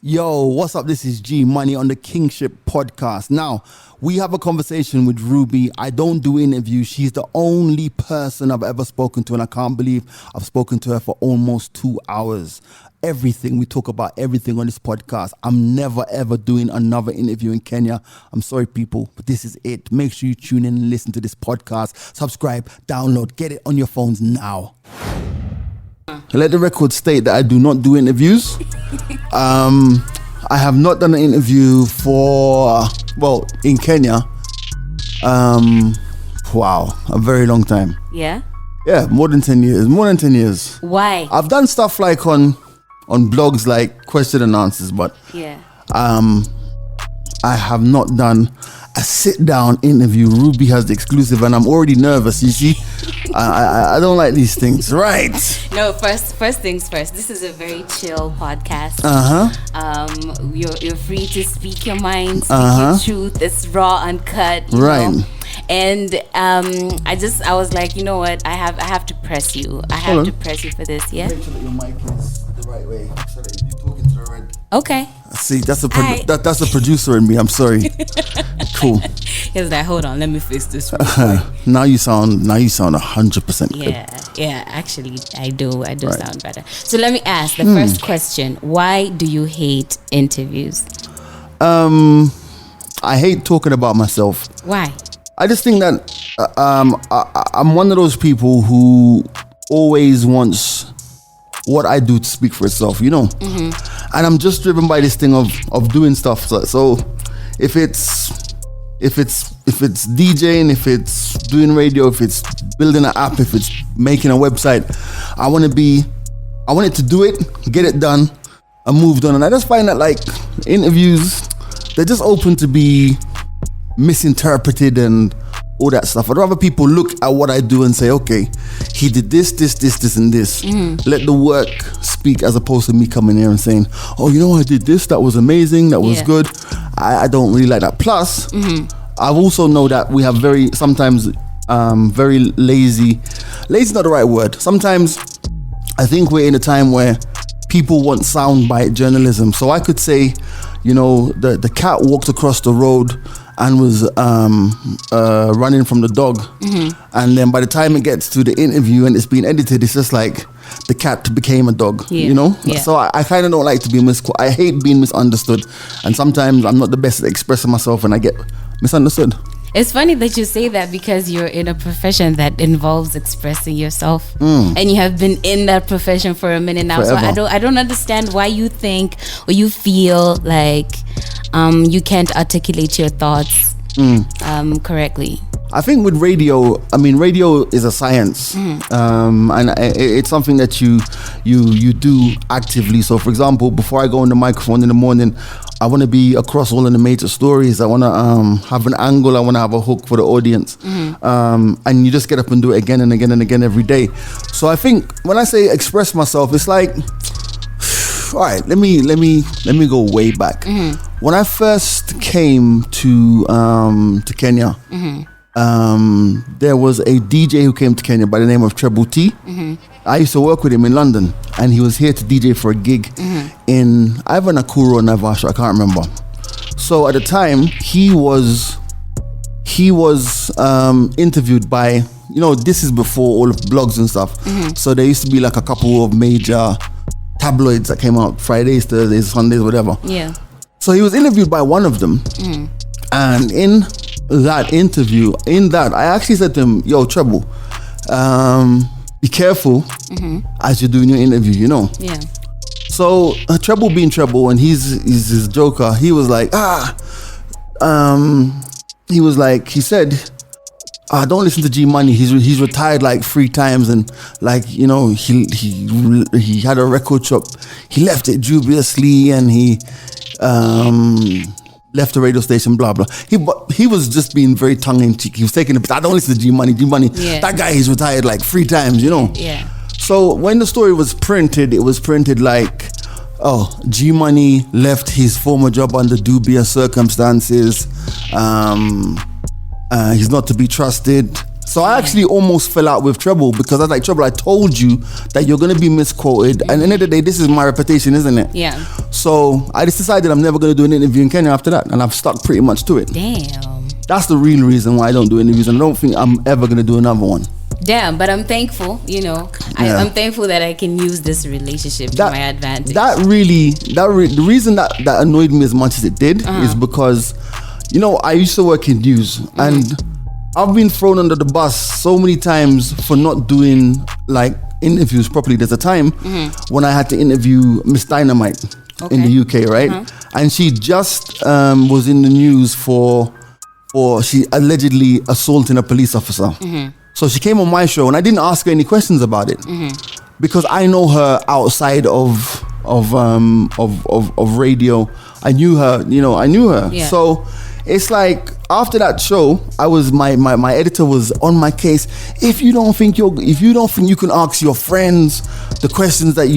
Yo, what's up? This is G Money on the Kingship podcast. Now, we have a conversation with Ruby. I don't do interviews. She's the only person I've ever spoken to, and I can't believe I've spoken to her for almost 2 hours. Everything, we talk about everything on this podcast. I'm never ever doing another interview in Kenya. I'm sorry, people, but this is it. Make sure you tune in and listen to this podcast. Subscribe, download, get it on your phones now. Let the record state that I do not do interviews. I have not done an interview in Kenya. A very long time. Yeah? Yeah, more than 10 years. Why? I've done stuff like on blogs like question and answers, but yeah. I have not done a sit-down interview. Ruby has the exclusive, and I'm already nervous, you see. I don't like these things, right? No, first things first. This is a very chill podcast. You're free to speak your mind, speak your truth. It's raw, uncut, right? Know? And I was like, you know what? I have to press you. I have to press you for this. Yeah. Make sure that your mic is the right way, so that you're talking to the right. Okay. See, that's the producer in me. I'm sorry. Cool. He's like, hold on, let me fix this. Now you sound 100% good. Yeah. Actually, I do sound better. So let me ask the first question: why do you hate interviews? I hate talking about myself. Why? I just think that I'm one of those people who always wants what I do to speak for itself, you know. Mm-hmm. And I'm just driven by this thing of doing stuff. So if it's DJing, if it's doing radio, if it's building an app, if it's making a website, I want it to do it, get it done, and moved on. And I just find that like interviews, they're just open to be misinterpreted and all that stuff. I'd rather people look at what I do and say, okay, he did this, and this. Mm-hmm. Let the work speak, as opposed to me coming here and saying, oh, you know, I did this, that was amazing, that was good. I don't really like that. Plus, I also know that we have sometimes very lazy's not the right word. Sometimes I think we're in a time where people want soundbite journalism. So I could say, you know, the cat walked across the road and was running from the dog. Mm-hmm. And then by the time it gets to the interview and it's been edited, it's just like the cat became a dog, you know? Yeah. So I kind of don't like to be I hate being misunderstood. And sometimes I'm not the best at expressing myself and I get misunderstood. It's funny that you say that because you're in a profession that involves expressing yourself, and you have been in that profession for a minute now. Forever. So I don't understand why you think or you feel like you can't articulate your thoughts correctly. I think with radio is a science, and it's something that you do actively. So, for example, before I go on the microphone in the morning, I want to be across all of the major stories. I want to have an angle. I want to have a hook for the audience, and you just get up and do it again and again and again every day. So, I think when I say express myself, it's like, all right, let me go way back. When I first came to Kenya. There was a DJ who came to Kenya by the name of Treble T. I used to work with him in London, and he was here to DJ for a gig in either Nakuru or Naivasha, I can't remember. So at the time, he was interviewed by, you know, this is before all of blogs and stuff. So there used to be like a couple of major tabloids that came out Fridays, Thursdays, Sundays, whatever. Yeah. So he was interviewed by one of them, and in that interview, I actually said to him, yo, Treble, be careful as you're doing your interview, you know? Yeah. So Treble being Treble, and he's his joker, he was like, he said, don't listen to G Money. He's retired like 3 times, and like, you know, he had a record shop. He left it dubiously, and he left the radio station, blah blah. He was just being very tongue in cheek. He was taking I don't listen to G Money. Yeah. That guy, he's retired like 3 times, you know. Yeah. So when the story was printed, it was printed like, oh, G Money left his former job under dubious circumstances. He's not to be trusted. So I actually almost fell out with Treble because I was like, Treble, I told you that you're going to be misquoted. And at the end of the day, this is my reputation, isn't it? Yeah. So I just decided I'm never going to do an interview in Kenya after that. And I've stuck pretty much to it. Damn. That's the real reason why I don't do interviews. And I don't think I'm ever going to do another one. Damn, but I'm thankful, I'm thankful that I can use this relationship to my advantage. The reason that annoyed me as much as it did is because, I used to work in news and I've been thrown under the bus so many times for not doing like interviews properly. There's a time when I had to interview Miss Dynamite in the UK, right? And she just was in the news for she allegedly assaulting a police officer. So she came on my show and I didn't ask her any questions about it because I know her outside of radio. I knew her, Yeah. So it's like after that show, my editor was on my case. If you don't think you can ask your friends the questions that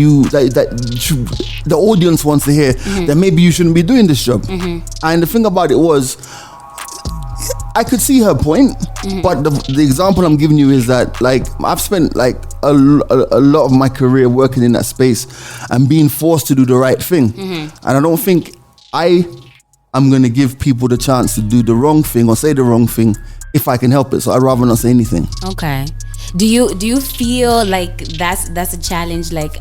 the audience wants to hear, then maybe you shouldn't be doing this job. And the thing about it was, I could see her point, but the example I'm giving you is that like I've spent like a lot of my career working in that space and being forced to do the right thing, and I don't think I'm going to give people the chance to do the wrong thing or say the wrong thing if I can help it. So I'd rather not say anything. Okay. Do you feel like that's a challenge, like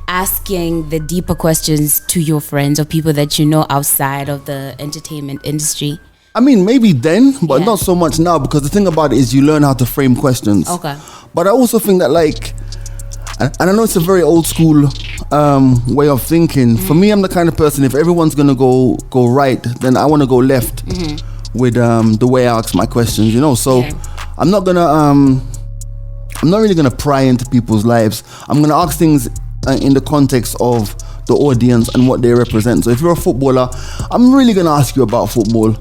asking the deeper questions to your friends or people that you know outside of the entertainment industry? I mean, maybe then, but not so much now, because the thing about it is you learn how to frame questions. Okay. But I also think that like, and I know it's a very old school way of thinking. For me, I'm the kind of person, if everyone's gonna go right, then I want to go left with the way I ask my questions. So I'm not really gonna pry into people's lives. I'm gonna ask things in the context of the audience and what they represent. So if you're a footballer, I'm really gonna ask you about football.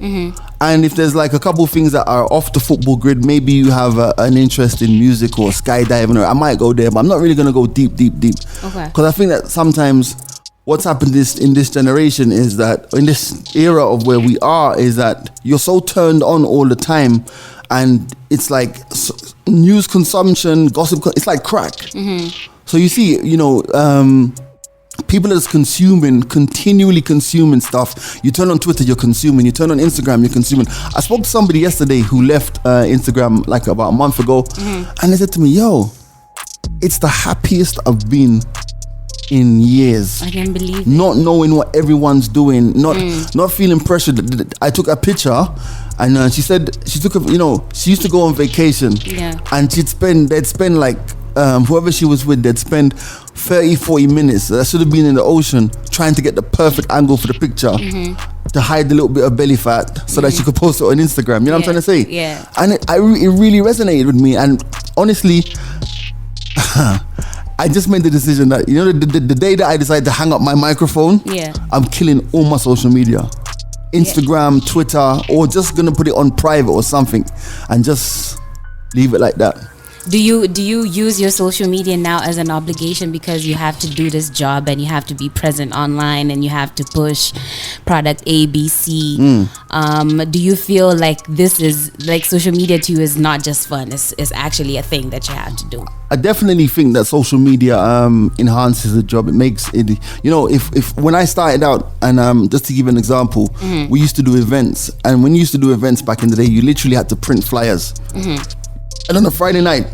And if there's like a couple of things that are off the football grid, maybe you have an interest in music or skydiving, or I might go there, but I'm not really gonna go deep. Okay. Because I think that sometimes what's happened in this generation is that in this era of where we are is that you're so turned on all the time, and it's like news consumption, gossip. It's like crack. So you see, people that's continually consuming stuff. You turn on Twitter, you're consuming. You turn on Instagram, you're consuming. I spoke to somebody yesterday who left Instagram like about a month ago, and they said to me, yo, it's the happiest I've been in years. I can't believe it. Not knowing what everyone's doing, not feeling pressured. I took a picture, and she said she took she used to go on vacation, and they'd spend like whoever she was with, they'd spend 30-40 minutes that should have been in the ocean trying to get the perfect angle for the picture to hide the little bit of belly fat so that she could post it on Instagram. You know what I'm trying to say? Yeah. And it really resonated with me. And honestly, I just made the decision that the day that I decided to hang up my microphone, I'm killing all my social media, Instagram, Twitter, or just gonna put it on private or something and just leave it like that. Do you use your social media now as an obligation because you have to do this job and you have to be present online and you have to push product A, B, C? Do you feel like this is like social media to you is not just fun, it's actually a thing that you have to do? I definitely think that social media enhances the job. It makes it, if when I started out, and just to give an example, we used to do events, and when you used to do events back in the day, you literally had to print flyers. And on a Friday night,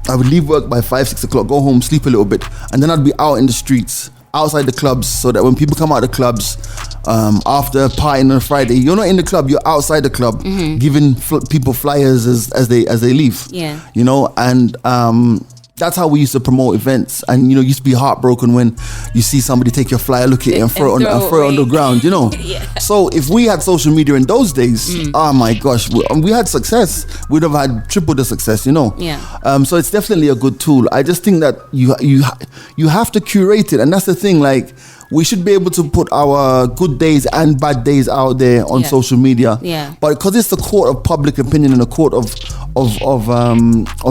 I would leave work by 5-6 o'clock, go home, sleep a little bit, and then I'd be out in the streets, outside the clubs, so that when people come out of the clubs after partying on a Friday, you're not in the club, you're outside the club, giving people flyers as they leave. And that's how we used to promote events. And used to be heartbroken when you see somebody take your flyer, look at it, and throw it on the ground. So if we had social media in those days, oh my gosh, we had success. We'd have had triple the success. So it's definitely a good tool. I just think that you have to curate it, and that's the thing. Like, we should be able to put our good days and bad days out there on social media. But because it's the court of public opinion and the court of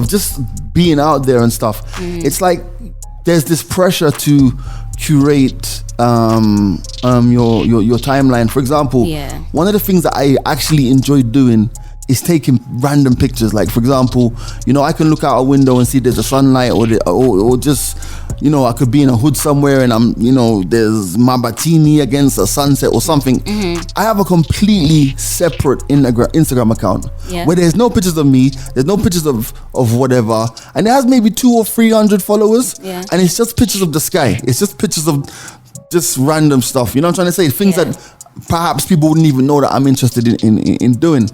just being out there and stuff, it's like there's this pressure to curate your timeline. For example, one of the things that I actually enjoy doing is taking random pictures. Like, for example, you know, I can look out a window and see there's a sunlight, or just, you know, I could be in a hood somewhere and I'm, you know, there's Mabatini against a sunset or something. I have a completely separate Instagram account where there's no pictures of me, there's no pictures of whatever, and it has maybe 200 or 300 followers, and it's just pictures of the sky. It's just pictures of just random stuff. You know what I'm trying to say? Things that perhaps people wouldn't even know that I'm interested in doing.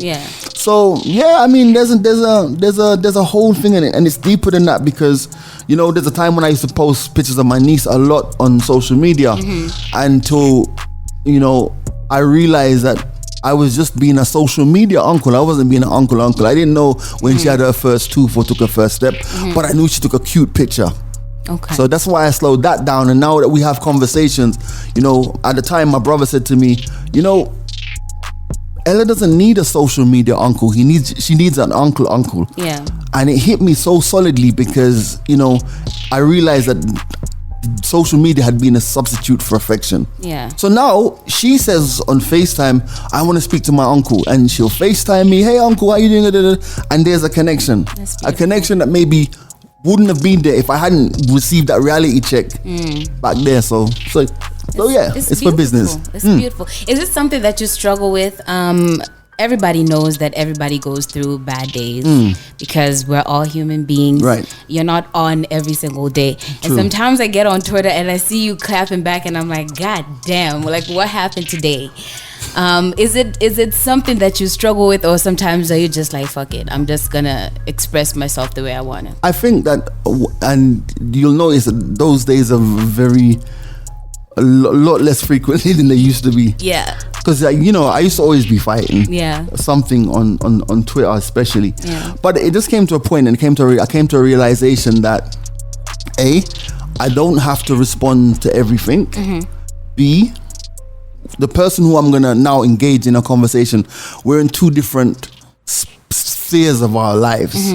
So I mean, there's a whole thing in it, and it's deeper than that, because, you know, there's a time when I used to post pictures of my niece a lot on social media, until, you know, I realized that I was just being a social media uncle. I wasn't being an uncle. I didn't know when she had her first tooth or took her first step, but I knew she took a cute picture. So that's why I slowed that down. And now that we have conversations, you know, at the time my brother said to me, you know, Ella doesn't need a social media uncle. She needs an uncle. And it hit me so solidly, because, you know, I realized that social media had been a substitute for affection. So now she says on FaceTime, I want to speak to my uncle, and she'll FaceTime me, hey uncle, how you doing? And there's a connection. A connection that maybe wouldn't have been there if I hadn't received that reality check back there. So yeah, it's for business. It's beautiful. Is it something that you struggle with? Everybody knows that everybody goes through bad days, because we're all human beings. You're not on every single day. And sometimes I get on Twitter and I see you clapping back and I'm like, God damn, like, what happened today? Is it something that you struggle with, or sometimes are you just like, fuck it, I'm just gonna express myself the way I want to? I think that, and you'll notice that those days are a lot less frequently than they used to be. Because, you know, I used to always be fighting something on Twitter, especially. But it just came to a point, and I came to a realization that A, I don't have to respond to everything. B, the person who I'm gonna now engage in a conversation, we're in two different spheres of our lives.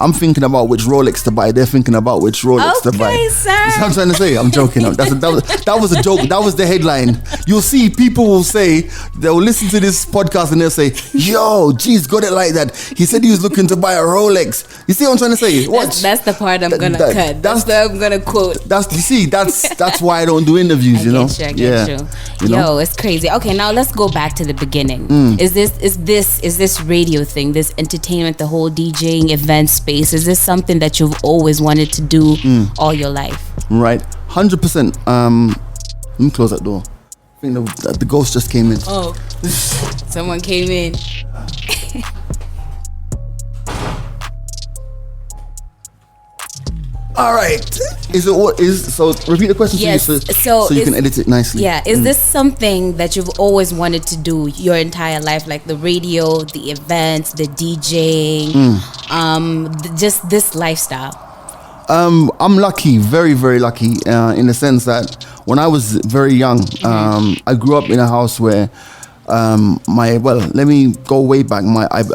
I'm thinking about which Rolex to buy. They're thinking about which Rolex to buy. Sir. You know what I'm trying to say? I'm joking. That was a joke. That was the headline. You'll see people will say, they'll listen to this podcast and they'll say, yo, geez, got it like that. He said he was looking to buy a Rolex. You see what I'm trying to say? Watch. That's the part I'm going to cut. That's what I'm going to quote. That's why I don't do interviews, you know? I get you. Yo, it's crazy. Okay, now let's go back to the beginning. Is this radio thing, this entertainment, the whole DJing event space, is this something that you've always wanted to do all your life? Right, 100%. Let me close that door. I think the ghost just came in. Oh, someone came in. All right. Is it what is so? Repeat the question, yes. so you can edit it nicely. Yeah. Is this something that you've always wanted to do your entire life, like the radio, the events, the DJing, just this lifestyle? I'm lucky, very, very lucky, in the sense that when I was very young, I grew up in a house where let me go way back.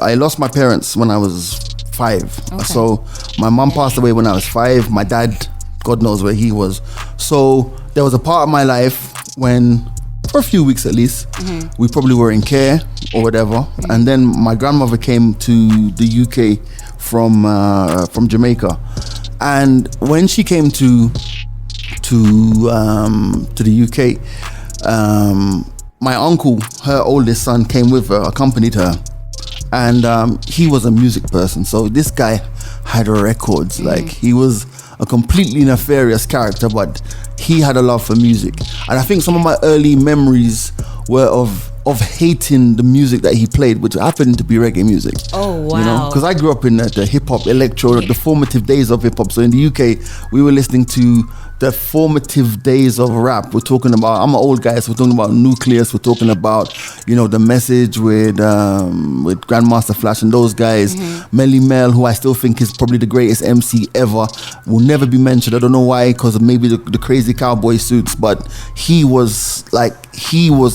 I lost my parents when I was 5. Okay. So my mom passed away when I was 5. My dad, God knows where he was. So there was a part of my life when, for a few weeks at least, we probably were in care or whatever. And then my grandmother came to the UK from Jamaica. And when she came to the UK, my uncle, her oldest son, came with her, accompanied her. And he was a music person, so this guy had records. Like, he was a completely nefarious character, but he had a love for music. And I think some of my early memories were of hating the music that he played, which happened to be reggae music. Oh wow! You know, because I grew up in the hip hop, electro, the formative days of hip hop. So in the UK, we were listening to the formative days of rap. We're talking about, I'm an old guy, so we're talking about Nucleus. We're talking about, you know, The Message with Grandmaster Flash and those guys. Melly Mel, who I still think is probably the greatest MC ever, will never be mentioned. I don't know why, because of maybe the crazy cowboy suits, but he was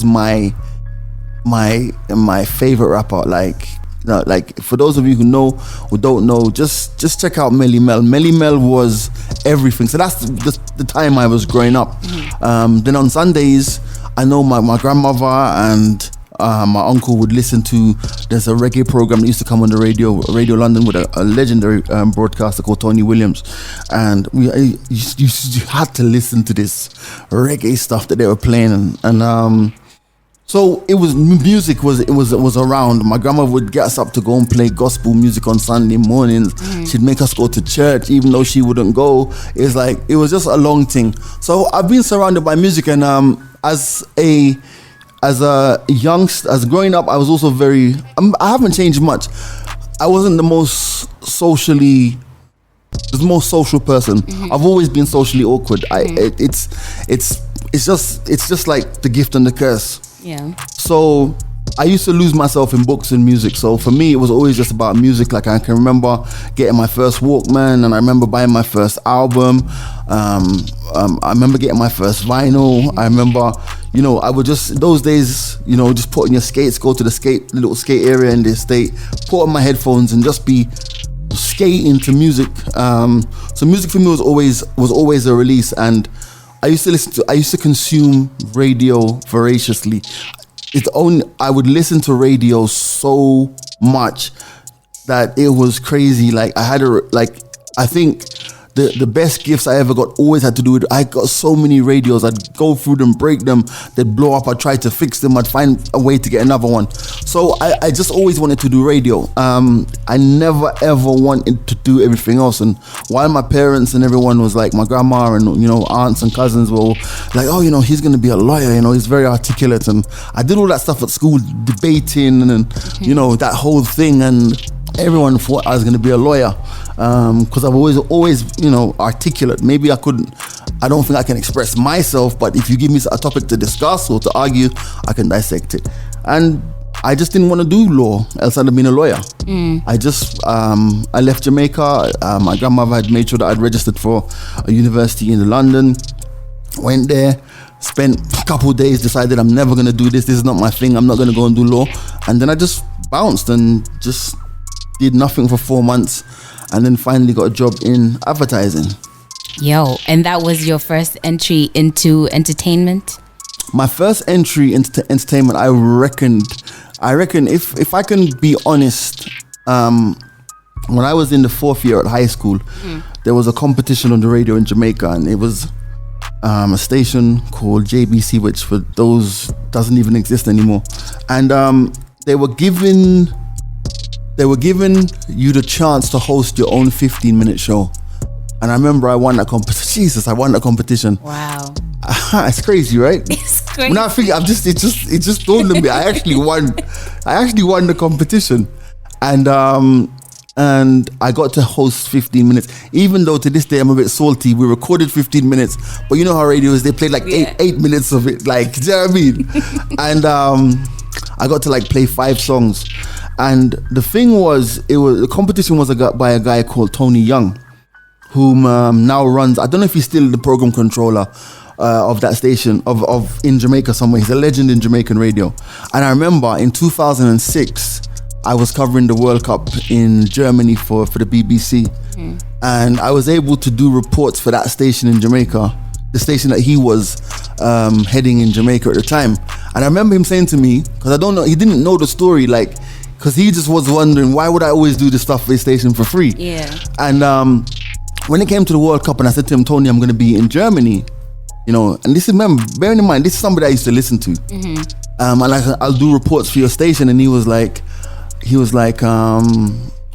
my favorite rapper. Like, you know, like, for those of you who know or don't know, just check out Melly Mel. Melly Mel was everything. So that's the time I was growing up. Then on Sundays, I know my grandmother and my uncle would listen to. There's a reggae program that used to come on the Radio London, with a legendary broadcaster called Tony Williams, and you had to listen to this reggae stuff that they were playing, and so it was music was around. My grandma would get us up to go and play gospel music on Sunday mornings. She'd make us go to church even though she wouldn't go. It was just a long thing. So I've been surrounded by music, and as growing up, I was also I haven't changed much. I wasn't the most social person. I've always been socially awkward. It's just like the gift and the curse. Yeah. So I used to lose myself in books and music. So for me, it was always just about music. Like I can remember getting my first Walkman, and I remember buying my first album. I remember getting my first vinyl. I remember, I would just, those days, just put on your skates, go to the little skate area in the estate, put on my headphones and just be skating to music. So music for me was always a release, and I used to consume radio voraciously. I would listen to radio so much that it was crazy. Like I think the best gifts I ever got always had to do with, I got so many radios. I'd go through them, break them, they'd blow up. I'd try to fix them. I'd find a way to get another one. So I just always wanted to do radio. I never ever wanted to do everything else. And while my parents and everyone was like, my grandma and aunts and cousins were like, oh, he's gonna be a lawyer. He's very articulate. And I did all that stuff at school, debating and that whole thing. And everyone thought I was going to be a lawyer, because I've always articulate. Maybe I don't think I can express myself, but if you give me a topic to discuss or to argue, I can dissect it. And I just didn't want to do law, else I'd have been a lawyer. I left Jamaica. My grandmother had made sure that I'd registered for a university in London. Went there, spent a couple of days, decided I'm never going to do this. This is not my thing. I'm not going to go and do law. And then I just bounced and just did nothing for 4 months, and then finally got a job in advertising. Yo, and that was your first entry into entertainment? My first entry into entertainment, I reckon if I can be honest, when I was in the 4th year at high school, there was a competition on the radio in Jamaica, and it was a station called JBC, which for those doesn't even exist anymore. And they were giving you the chance to host your own 15-minute show. And I remember I won that competition. Jesus, I won that competition. Wow. It's crazy, right? It's crazy. When I think it just dawned on me. I actually won the competition. And I got to host 15 minutes. Even though to this day I'm a bit salty, we recorded 15 minutes, but you know how radio is, they played like 8 minutes of it. Like, do you know what I mean? And I got to like play 5 songs. And the thing was, the competition was by a guy called Tony Young, whom now runs, I don't know if he's still the program controller of that station in Jamaica somewhere. He's a legend in Jamaican radio. And I remember in 2006, I was covering the World Cup in Germany for the BBC. And I was able to do reports for that station in Jamaica, the station that he was heading in Jamaica at the time. And I remember him saying to me, because he didn't know the story, like, because he just was wondering, why would I always do this stuff for this station for free? Yeah. And when it came to the World Cup, and I said to him, Tony, I'm going to be in Germany, and this is, remember, bearing in mind, this is somebody I used to listen to. And I'll do reports for your station. And he was like,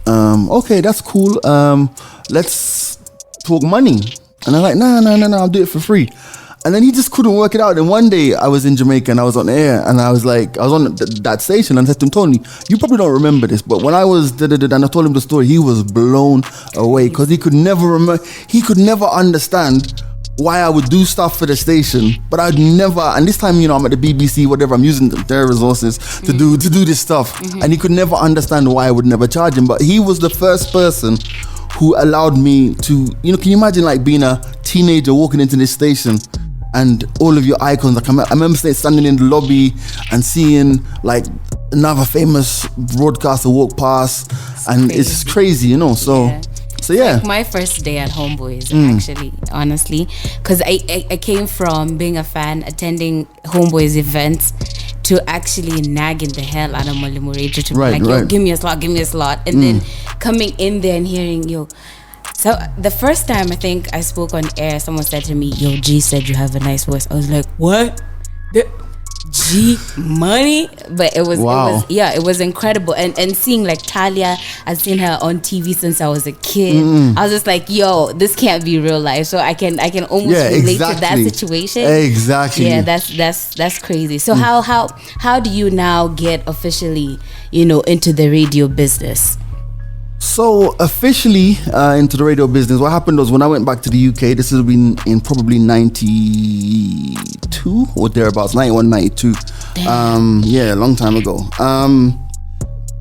okay, that's cool. Let's talk money. And I'm like, no, I'll do it for free. And then he just couldn't work it out. And one day I was in Jamaica and I was on air, and I was on that station, and I said to him, Tony, you probably don't remember this, but when I was and I told him the story, he was blown away, because he could never understand why I would do stuff for the station, but I'd never, and this time, I'm at the BBC, whatever, I'm using their resources to do this stuff. And he could never understand why I would never charge him. But he was the first person who allowed me to, can you imagine like being a teenager walking into this station and all of your icons, like I remember standing in the lobby and seeing like another famous broadcaster walk past, and it's crazy, So yeah. Like my first day at Homeboys, actually, honestly, because I came from being a fan, attending Homeboys events, to actually nagging the hell out of Mwalimu Radio to be Right, like, yo, right. give me a slot. And then coming in there and hearing, yo. So the first time I think I spoke on air, someone said to me, yo, G said you have a nice voice. I was like, what? G Money? But it was, wow. it was incredible. And seeing like Talia, I've seen her on TV since I was a kid. I was just like, yo, this can't be real life. So I can almost relate to that situation. Exactly. Yeah, that's crazy. So how do you now get officially, into the radio business? So officially into the radio business, what happened was when I went back to the UK, this has been in probably 92 or thereabouts, 91, 92. Yeah, a long time ago.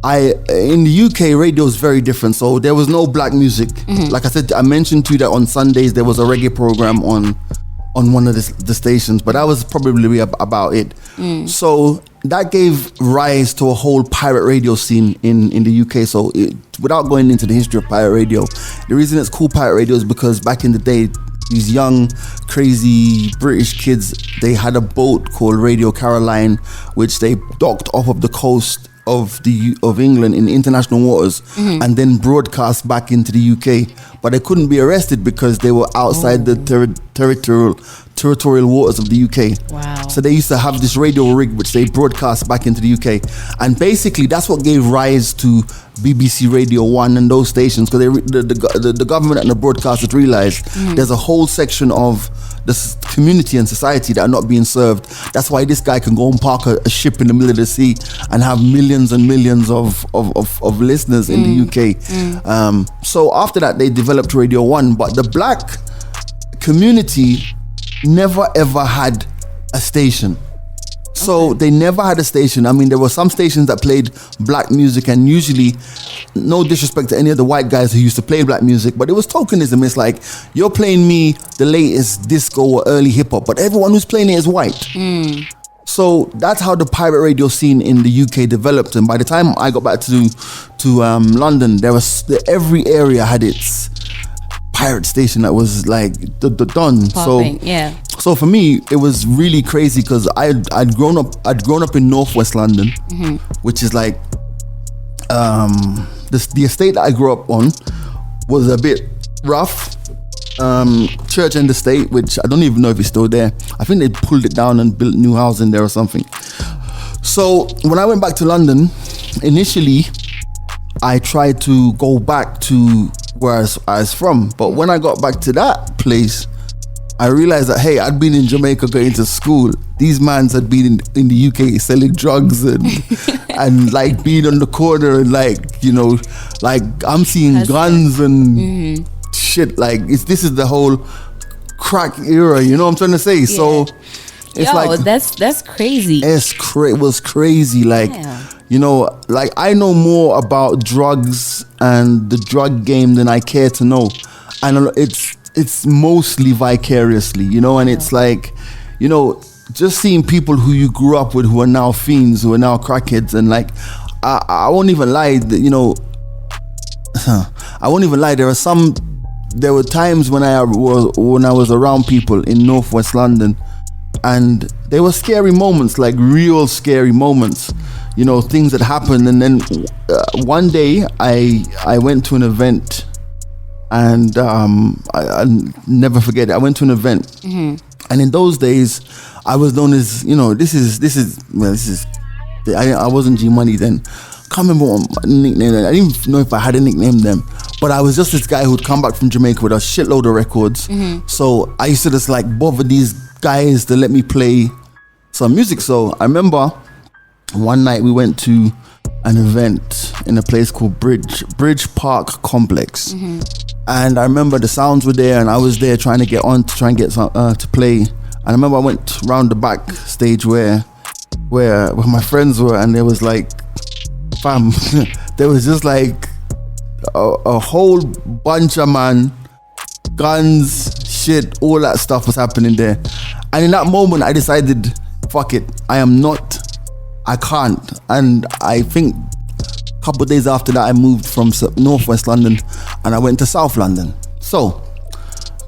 In the UK, radio is very different. So there was no black music. Like I said, I mentioned to you that on Sundays there was a reggae program on one of the stations, but that was probably about it. So that gave rise to a whole pirate radio scene in the UK. So without going into the history of pirate radio, the reason it's called pirate radio is because back in the day, these young, crazy British kids, they had a boat called Radio Caroline, which they docked off of the coast of England in international waters and then broadcast back into the UK, but they couldn't be arrested because they were outside the territorial waters of the UK. Wow. So they used to have this radio rig which they broadcast back into the UK, and basically that's what gave rise to BBC Radio 1 and those stations, because the government and the broadcasters realized there's a whole section of this community and society that are not being served. That's why this guy can go and park a ship in the middle of the sea and have millions and millions of listeners in the UK. So after that, they developed Radio 1, but the black community never ever had a station. So they never had a station. I mean, there were some stations that played black music, and usually, no disrespect to any of the white guys who used to play black music, but it was tokenism. It's like, you're playing me the latest disco or early hip hop, but everyone who's playing it is white. So that's how the pirate radio scene in the UK developed. And by the time I got back to London, every area had its pirate station that was like the Don. Popping, yeah. So for me, it was really crazy because I'd grown up in northwest London, which is like the estate that I grew up on was a bit rough. Church End Estate, which I don't even know if it's still there. I think they pulled it down and built new housing there or something. So when I went back to London, initially I tried to go back to where I was from, but when I got back to that place, I realized that, hey, I'd been in Jamaica going to school. These mans had been in the UK selling drugs and and like being on the corner and like, like I'm seeing guns and shit. Like this is the whole crack era, you know what I'm trying to say? Yeah. So it's like that's crazy. It was crazy. Like, like I know more about drugs and the drug game than I care to know, and it's mostly vicariously, and it's like, just seeing people who you grew up with who are now fiends, who are now crackheads, and like I won't even lie that, I won't even lie, there were times when I was around people in northwest London, and there were scary moments, like real scary moments, things that happened. And then one day I went to an event, and I never forget it. I went to an event, and in those days I was known as, I wasn't G Money then. Can't remember what my nickname. I didn't even know if I had a nickname then, but I was just this guy who'd come back from Jamaica with a shitload of records. So I used to just like bother these guys to let me play some music. So I remember one night we went to an event in a place called Bridge Park Complex, and I remember the sounds were there, and I was there trying to get some to play. And I remember I went round the back stage where my friends were, and there was like, fam, there was just like a whole bunch of guns, shit, all that stuff was happening there. And in that moment I decided, fuck it, I can't. And I think a couple of days after that I moved from northwest London and I went to South London. So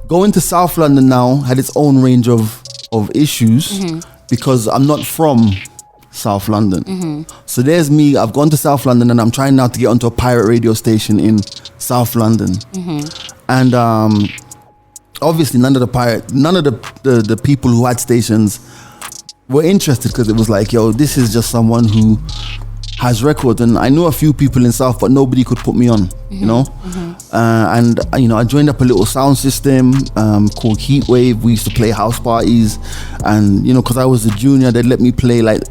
going to South London now had its own range of issues, because I'm not from South London. So there's me. I've gone to South London, and I'm trying now to get onto a pirate radio station in South London. And obviously, none of the people who had stations were interested, because it was like, yo, this is just someone who has records. And I knew a few people in South, but nobody could put me on, you know. And you know, I joined up a little sound system called Heatwave. We used to play house parties, and you know, because I was a junior, they'd let me play like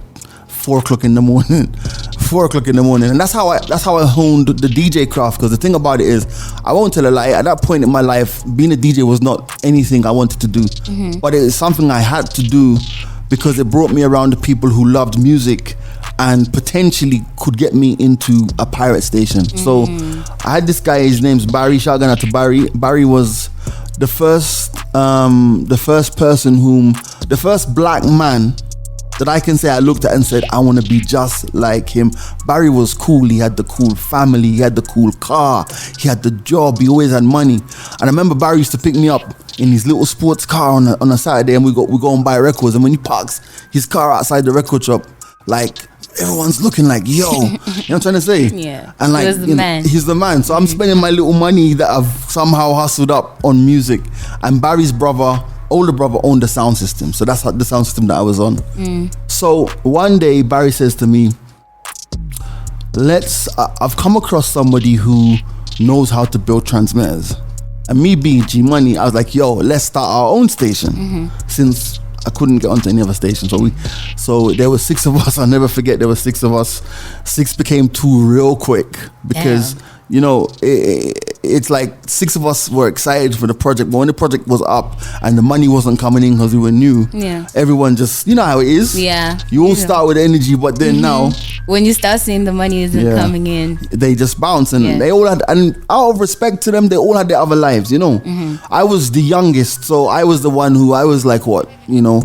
4 o'clock in the morning. 4 o'clock in the morning. And that's how I honed the DJ craft. Because the thing about it is, I won't tell a lie, at that point in my life, being a DJ was not anything I wanted to do. But it is something I had to do, because it brought me around the people who loved music and potentially could get me into a pirate station. So I had this guy, his name's Barry. Shout out to Barry. Barry was the first black man that I can say I looked at and said, I want to be just like him. Barry was cool. He had the cool family. He had the cool car. He had the job. He always had money. And I remember Barry used to pick me up in his little sports car on a Saturday, and we go and buy records. And when he parks his car outside the record shop, like, everyone's looking like, yo, you know what I'm trying to say? Yeah. And like, he's the man. So I'm spending my little money that I've somehow hustled up on music. And Barry's older brother owned the sound system. So that's the sound system that I was on. So one day Barry says to me, I've come across somebody who knows how to build transmitters. And me being G Money, I was like, yo, let's start our own station. Since I couldn't get onto any other station. So there were 6 of us. I'll never forget, there were 6 of us. 6 became 2 real quick, because you know, it's like 6 of us were excited for the project, but when the project was up and the money wasn't coming in because we were new, everyone just, you know how it is. You all start with energy, but then now, when you start seeing the money isn't coming in, they just bounce. And they all had, and out of respect to them, they all had their other lives, you know. I was the youngest, so I was the one who, I was like, what, you know,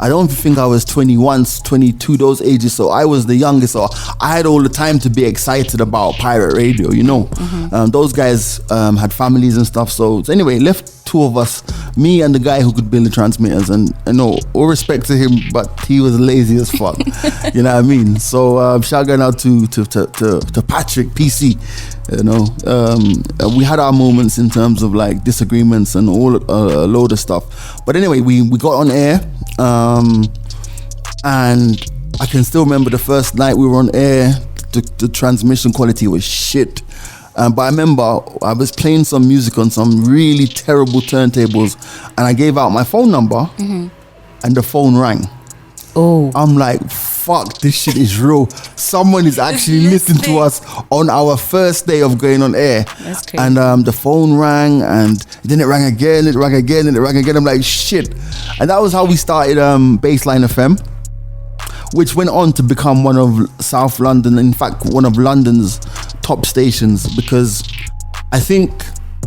I don't think I was 21, 22, those ages. So I was the youngest. So I had all the time to be excited about pirate radio, you know. Those guys had families and stuff. So anyway, left 2 of us, me and the guy who could build the transmitters. And I know, all respect to him, but he was lazy as fuck. You know what I mean? So shout out to Patrick, PC. You know, we had our moments in terms of like disagreements and all a load of stuff. But anyway, we got on air. And I can still remember the first night we were on air, the transmission quality was shit. But I remember I was playing some music on some really terrible turntables, and I gave out my phone number, and the phone rang. I'm like, fuck, this shit is real. Someone is actually listening to us on our first day of going on air. That's crazy. And the phone rang, and then it rang again, and it rang again. I'm like, shit. And that was how we started Baseline FM, which went on to become one of South London, in fact, one of London's top stations, because I think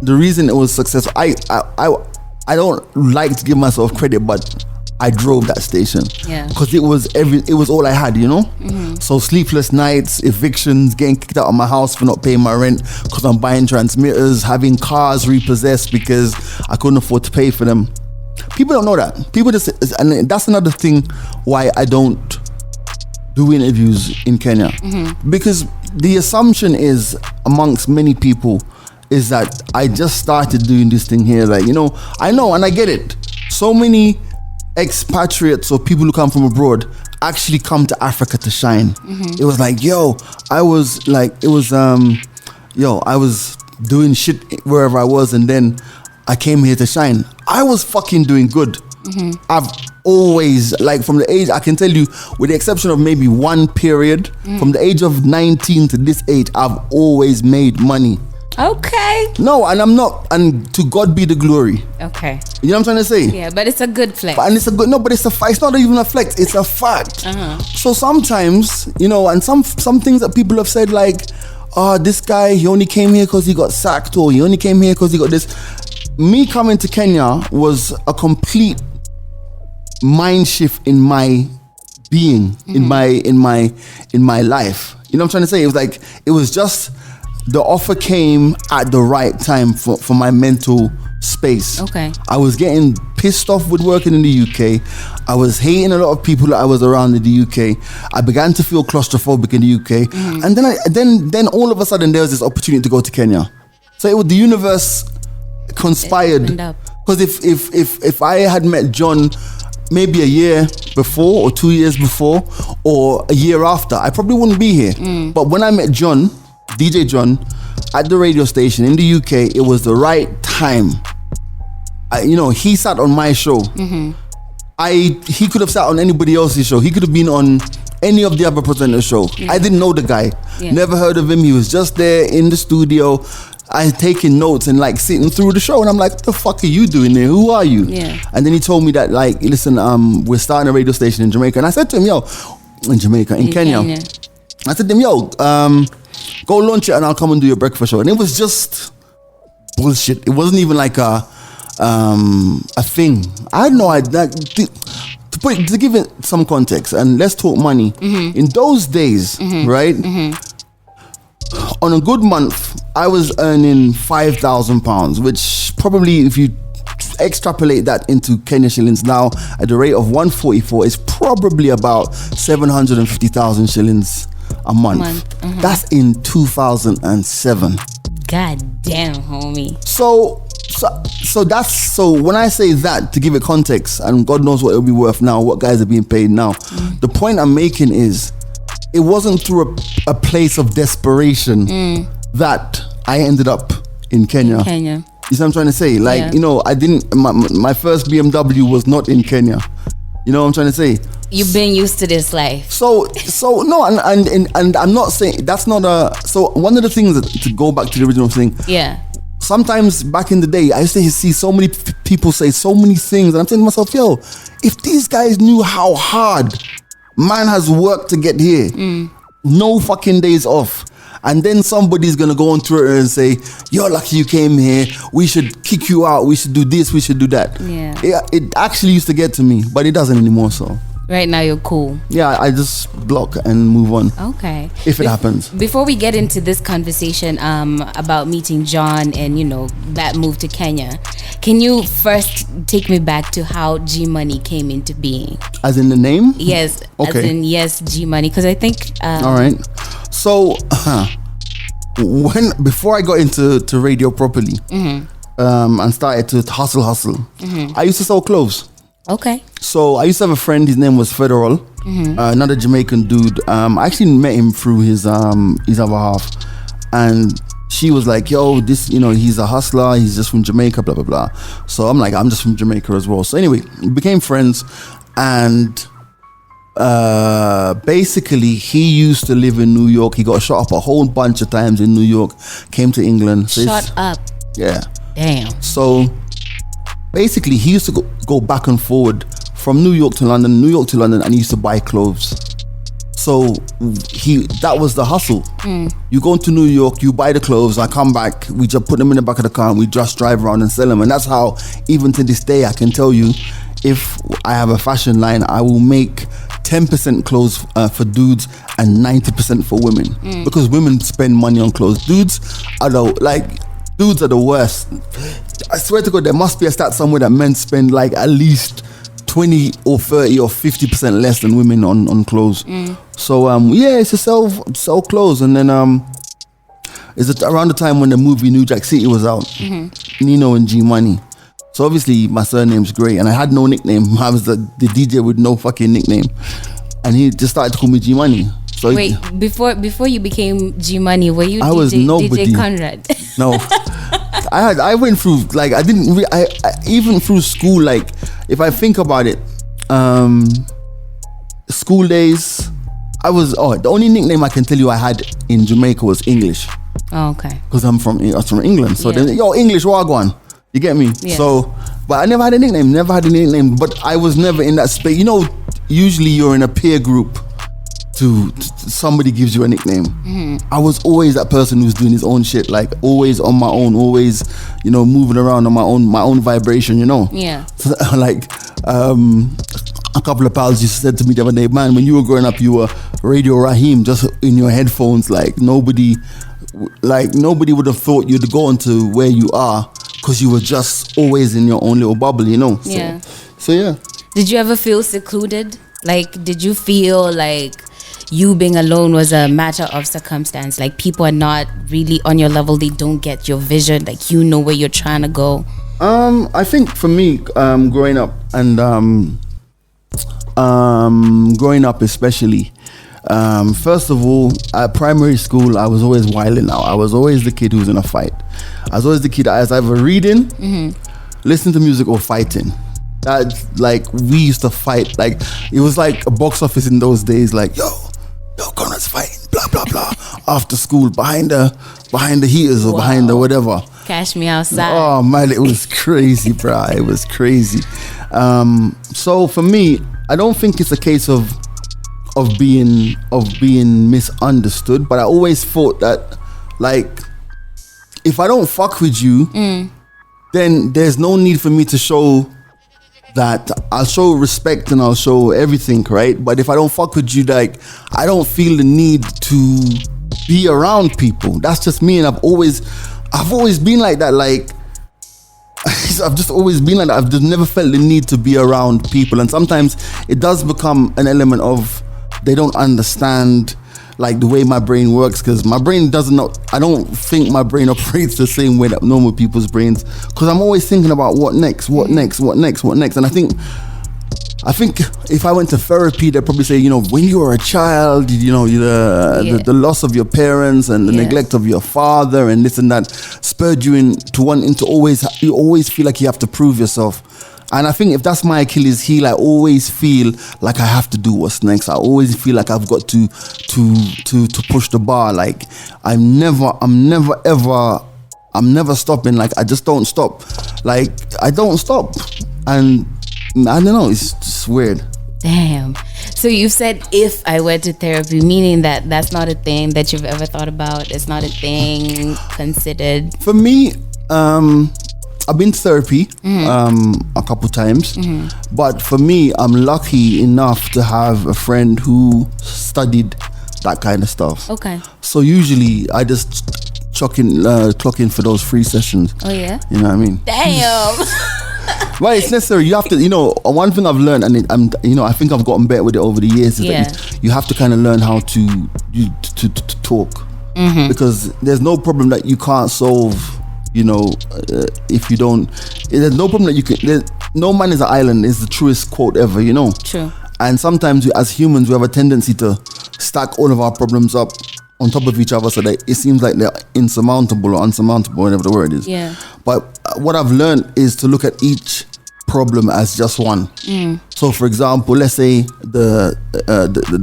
the reason it was successful, I don't like to give myself credit, but I drove that station because it was all I had, you know. So sleepless nights, evictions, getting kicked out of my house for not paying my rent because I'm buying transmitters, having cars repossessed because I couldn't afford to pay for them. People don't know that. People just, and that's another thing why I don't do interviews in Kenya, because the assumption is amongst many people is that I just started doing this thing here, like, you know, I know and I get it. So many expatriates or people who come from abroad actually come to Africa to shine. It was like, I was doing shit wherever I was, and then I came here to shine. I was fucking doing good. I've always, like, from the age, I can tell you, with the exception of maybe one period, from the age of 19 to this age, I've always made money. Okay. No, and I'm not, and to God be the glory. Okay. You know what I'm trying to say? Yeah, but it's a good flex. And it's a good, no, but it's not even a flex, it's a fact. So sometimes, you know, and some things that people have said, like, this guy, he only came here because he got sacked, or he only came here because he got this. Me coming to Kenya was a complete mind shift in my being, in my life. You know what I'm trying to say? It was like, it was just, the offer came at the right time for my mental space. Okay. I was getting pissed off with working in the UK. I was hating a lot of people that I was around in the UK. I began to feel claustrophobic in the UK. And then all of a sudden there was this opportunity to go to Kenya. So the universe conspired. Because if I had met John maybe a year before or 2 years before or a year after, I probably wouldn't be here. But when I met John, DJ John, at the radio station in the UK, it was the right time. He sat on my show. He could have sat on anybody else's show. He could have been on any of the other presenters' show. I didn't know the guy. Never heard of him. He was just there in the studio. I had taken notes and like sitting through the show, and I'm like, what the fuck are you doing there? Who are you? And then he told me that, like, listen, we're starting a radio station in Jamaica. And I said to him, in Kenya. I said to him, go launch it and I'll come and do your breakfast show. And it was just bullshit. It wasn't even like a thing. I had no idea. To give it some context, and let's talk money. In those days, right? On a good month, I was earning £5,000, which probably, if you extrapolate that into Kenya shillings now, at the rate of 144, is probably about 750,000 shillings a month. That's in 2007. God damn, homie. So when I say that, to give it context, and God knows what it'll be worth now, what guys are being paid now. The point I'm making is, it wasn't through a place of desperation that I ended up in Kenya. You see what I'm trying to say? Like, I didn't, my first BMW was not in Kenya. You know what I'm trying to say? You've been used to this life. So no, and I'm not saying, that's not so one of the things to go back to the original thing. Sometimes back in the day, I used to see so many people say so many things, and I'm saying to myself, if these guys knew how hard man has worked to get here, no fucking days off, and then somebody's gonna go on Twitter and say, you're lucky you came here, we should kick you out, we should do this, we should do that. It actually used to get to me, but it doesn't anymore. So right now you're cool. I just block and move on. Okay. If it happens. Before we get into this conversation about meeting John and that move to Kenya, can you first take me back to how G Money came into being? As in the name? Yes. Okay. As in, yes, G Money, because I think all right. So before I got into radio properly, and started to hustle, I used to sell clothes. Okay. So I used to have a friend, his name was Federal, another Jamaican dude. I actually met him through his other half, and she was like, yo, this, he's a hustler, he's just from Jamaica, blah, blah, blah. So I'm like, I'm just from Jamaica as well. So anyway, we became friends, and basically he used to live in New York. He got shot up a whole bunch of times in New York, came to England. So shut up. Yeah. Damn. So basically he used to go back and forward from New York to London, and he used to buy clothes. So that was the hustle. You go to New York, you buy the clothes, I come back, we just put them in the back of the car and we just drive around and sell them. And that's how, even to this day, I can tell you, if I have a fashion line, I will make 10% clothes for dudes and 90% for women. Because women spend money on clothes. Dudes are the worst. I swear to God, there must be a stat somewhere that men spend like at least 20 or 30 or 50% less than women on clothes. So it's to sell clothes. And then it's around the time when the movie New Jack City was out, Nino and G Money. So obviously my surname's great, and I had no nickname. I was the DJ with no fucking nickname, and he just started to call me G Money. So wait, before you became G Money, were you DJ Conrad? No. I went through, like, I even through school, like, if I think about it, school days, the only nickname I can tell you I had in Jamaica was English. Oh, okay. Because I was from England. So then, English, wagwan. You get me? Yeah. So, but I never had a nickname, but I was never in that space. Usually you're in a peer group to somebody gives you a nickname. I was always that person who's doing his own shit, like always on my own, always, moving around on my own vibration, Yeah. So, like, a couple of pals just said to me the other day, man, when you were growing up, you were Radio Raheem just in your headphones, like nobody would have thought you'd go on to where you are because you were just always in your own little bubble, you know. So yeah. Did you ever feel secluded? Like, did you feel like you being alone was a matter of circumstance? Like, people are not really on your level, they don't get your vision, like, you know where you're trying to go? I think for me, growing up and growing up especially, first of all, at primary school, I was always wilding out. I was always the kid who was in a fight. I was always the kid that was either reading, listening to music, or fighting. That, like, we used to fight. Like, it was like a box office in those days. Like, yo, Conrad's fighting, blah blah blah. After school, behind the heaters or behind the whatever. Cash me outside. Oh man, it was crazy, bro. It was crazy. So for me, I don't think it's a case of being misunderstood, but I always thought that, like, if I don't fuck with you, then there's no need for me to show that. I'll show respect and I'll show everything, right? But if I don't fuck with you, like, I don't feel the need to be around people. That's just me, and I've always been like that. Like, I've just always been like that. I've just never felt the need to be around people, and sometimes it does become an element of they don't understand, like, the way my brain works, because my brain I don't think my brain operates the same way that normal people's brains, because I'm always thinking about what next, and I think if I went to therapy, they'd probably say, you know, when you were a child, you know, the loss of your parents and the neglect of your father and this and that spurred you into wanting to always feel like you have to prove yourself. And I think if that's my Achilles heel, I always feel like I have to do what's next. I always feel like I've got to push the bar. Like, I'm never stopping. Like, I just don't stop. Like, I don't stop. And I don't know, it's just weird. Damn. So you said if I went to therapy, meaning that that's not a thing that you've ever thought about? It's not a thing considered? For me, I've been to therapy a couple times, but for me, I'm lucky enough to have a friend who studied that kind of stuff. Okay. So usually I just clock in for those free sessions. Oh yeah? You know what I mean? Damn. Well, it's necessary. You have to, you know, one thing I've learned, and I think I've gotten better with it over the years, is that you have to kind of learn how to talk, because there's no problem that you can't solve. You know, if you don't, there's no problem that you can. No man is an island is the truest quote ever. You know. True. And sometimes as humans, we have a tendency to stack all of our problems up on top of each other, so that it seems like they're insurmountable or unsurmountable, whatever the word is. Yeah. But what I've learned is to look at each problem as just one. So, for example, let's say the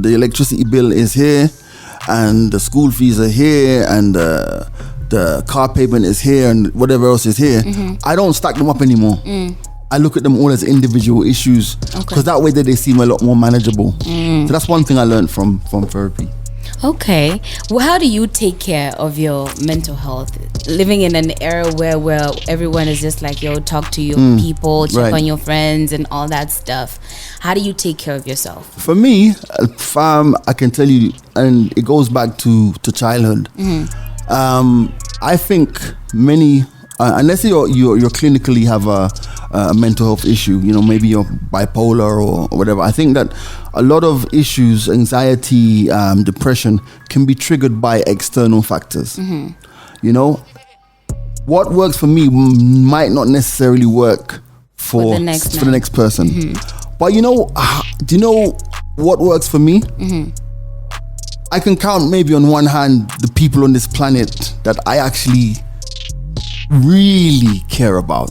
electricity bill is here, and the school fees are here, and the car payment is here, and whatever else is here. I don't stack them up anymore. I look at them all as individual issues, because that way they seem a lot more manageable. So that's one thing I learned from therapy. Okay. Well, how do you take care of your mental health? Living in an era where everyone is just like, yo, talk to your people, check on your friends and all that stuff. How do you take care of yourself? For me, I can tell you, and it goes back to childhood. I think many, unless you clinically have a mental health issue, you know, maybe you're bipolar or whatever, I think that a lot of issues, anxiety, depression, can be triggered by external factors. You know, what works for me might not necessarily work for the next person. But you know, do you know what works for me? I can count maybe on one hand the people on this planet that I actually really care about.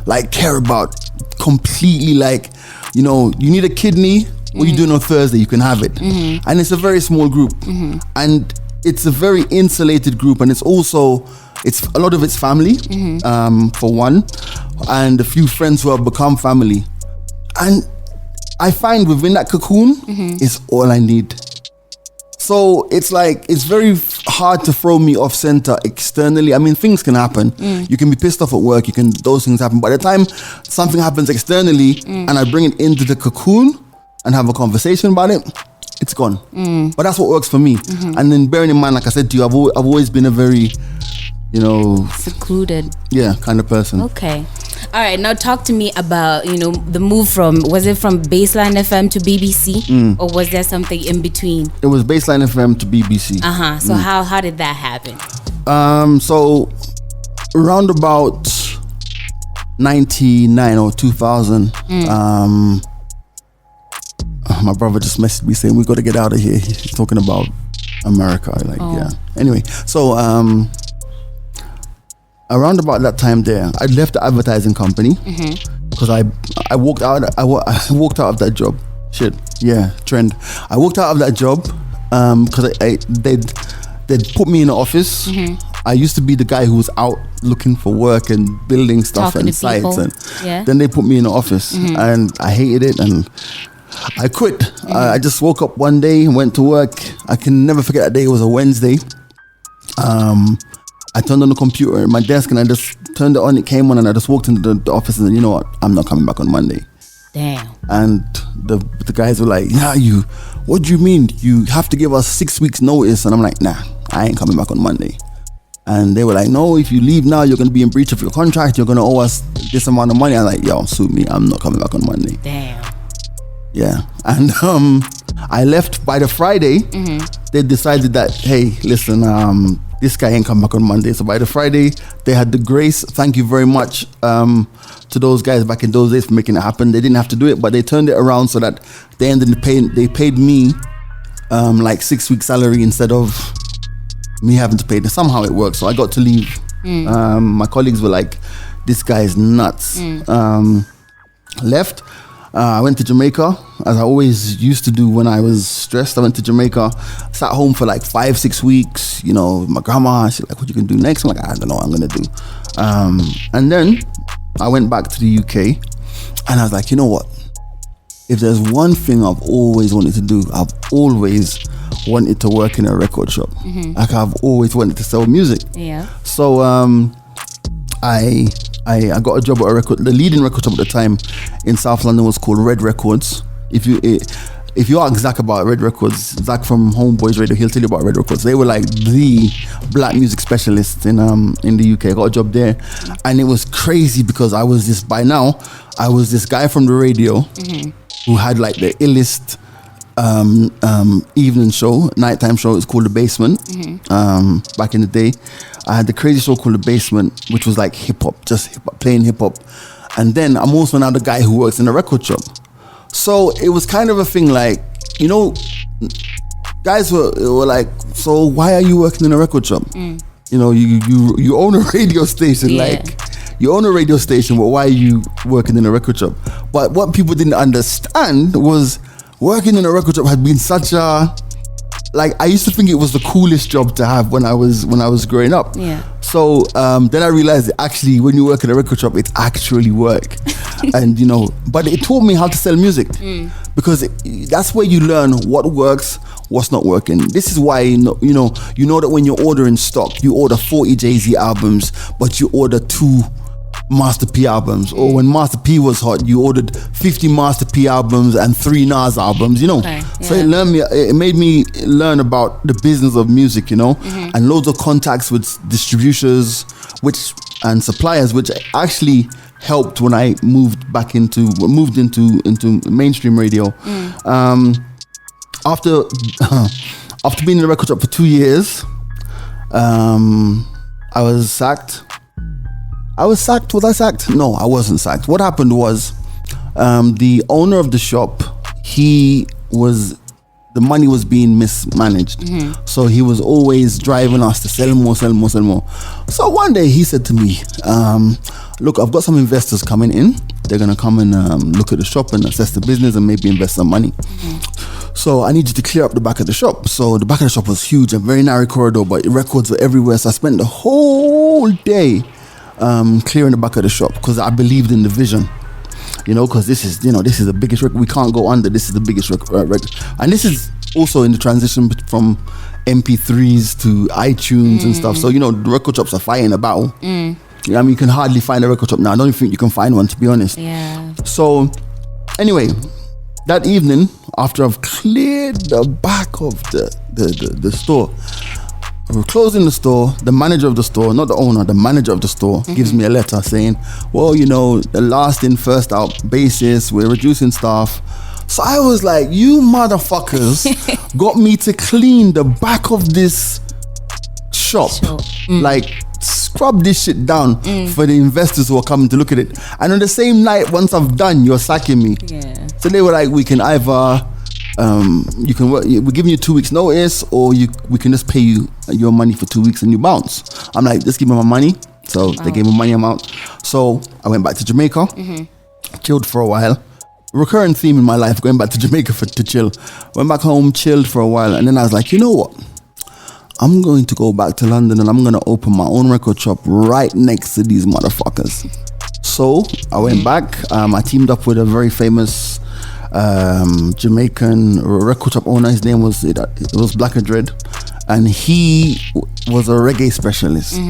Like, care about completely. Like, you know, you need a kidney, what are you doing on Thursday? You can have it. And it's a very small group. And it's a very insulated group, and it's a lot of it's family, for one, and a few friends who have become family. And I find within that cocoon is all I need. So it's like, it's very hard to throw me off center externally. I mean, things can happen. You can be pissed off at work. Those things happen. By the time something happens externally and I bring it into the cocoon and have a conversation about it, it's gone. But that's what works for me. And then bearing in mind, like I said to you, I've always been a very secluded. Yeah, kind of person. Okay. All right, now talk to me about, the move was it from Baseline FM to BBC or was there something in between? It was Baseline FM to BBC. So how did that happen? So around about 99 or 2000, my brother just messaged me saying we got to get out of here. He's talking about America, yeah. Anyway, so around about that time there, I left the advertising company because I walked out. I walked out of that job. Shit, yeah, trend. I walked out of that job because they'd put me in the office. I used to be the guy who was out looking for work and building stuff and sites, and then they put me in the office, and I hated it, and I quit. I just woke up one day and went to work. I can never forget that day. It was a Wednesday. I turned on the computer at my desk and I just turned it on. It came on and I just walked into the office and said, you know what? I'm not coming back on Monday. Damn. And the guys were like, what do you mean? You have to give us 6 weeks notice. And I'm like, nah, I ain't coming back on Monday. And they were like, no, if you leave now, you're going to be in breach of your contract. You're going to owe us this amount of money. I'm like, yo, sue me. I'm not coming back on Monday. Damn. Yeah. And I left by the Friday. They decided that, hey, listen, this guy ain't come back on Monday. So by the Friday, they had the grace. Thank you very much to those guys back in those days for making it happen. They didn't have to do it, but they turned it around so that they ended up they paid me like 6 weeks salary instead of me having to pay them. Somehow it worked. So I got to leave. My colleagues were like, this guy is nuts. Left. I went to Jamaica, as I always used to do when I was stressed. I went to Jamaica, sat home for like 5-6 weeks. My grandma, she's like, what you can do next? I'm like, I don't know what I'm going to do. And then I went back to the UK and I was like, you know what? If there's one thing I've always wanted to do, I've always wanted to work in a record shop. Like I've always wanted to sell music. Yeah. So I got a job at the leading record shop at the time in South London was called Red Records. If you ask Zach about Red Records, Zach from Homeboys Radio, he'll tell you about Red Records. They were like the black music specialists in the UK. I got a job there, and it was crazy because I was this guy from the radio who had like the illest evening show, nighttime show. It's called The Basement. Back in the day, I had the crazy show called The Basement, which was like hip hop, playing hip hop. And then I'm also now the guy who works in a record shop. So it was kind of a thing like, guys were like, so why are you working in a record shop? You own a radio station, you own a radio station, but why are you working in a record shop? But what people didn't understand was working in a record shop had been such a, like, I used to think it was the coolest job to have when I was growing up. Yeah. So then I realized that actually when you work in a record shop, it's actually work. And but it taught me how to sell music because that's where you learn what works, what's not working. This is why you know that when you're ordering stock, you order 40 Jay-Z albums, but you order 2 Master P albums, or when Master P was hot, you ordered 50 Master P albums and 3 Nas albums, Okay, yeah. So it made me learn about the business of music, and loads of contacts with distributors, and suppliers, which actually helped when I moved into mainstream radio. After being in the record shop for 2 years, I was sacked. Was I sacked? No, I wasn't sacked. What happened was, the owner of the shop, the money was being mismanaged. So he was always driving us to sell more. So one day he said to me, look, I've got some investors coming in. They're going to come and look at the shop and assess the business and maybe invest some money. So I need you to clear up the back of the shop. So the back of the shop was huge, a very narrow corridor, but records were everywhere. So I spent the whole day clearing the back of the shop because I believed in the vision, because this is the biggest record. We can't go under. This is the biggest record. And this is also in the transition from MP3s to iTunes and stuff. So, the record shops are fighting a battle. You can hardly find a record shop now. I don't even think you can find one, to be honest. Yeah. So anyway, that evening, after I've cleared the back of the store, we're closing the store. The manager of the store, not the owner, the manager of the store gives me a letter saying, well, the last in, first out basis, we're reducing staff. So I was like, you motherfuckers got me to clean the back of this shop. Like, scrub this shit down for the investors who are coming to look at it. And on the same night, once I've done, you're sacking me. Yeah. So they were like, we can either you can work, we're giving you 2 weeks notice, or we can just pay you your money for 2 weeks and you bounce. I'm like, just give me my money. So they gave me money amount. So I went back to Jamaica, chilled for a while. Recurrent theme in my life, going back to Jamaica to chill. Went back home, chilled for a while, and then I was like, you know what? I'm going to go back to London and I'm going to open my own record shop right next to these motherfuckers. So I went back. I teamed up with a very famous Jamaican record shop owner. His name was Black and Dread, and he was a reggae specialist.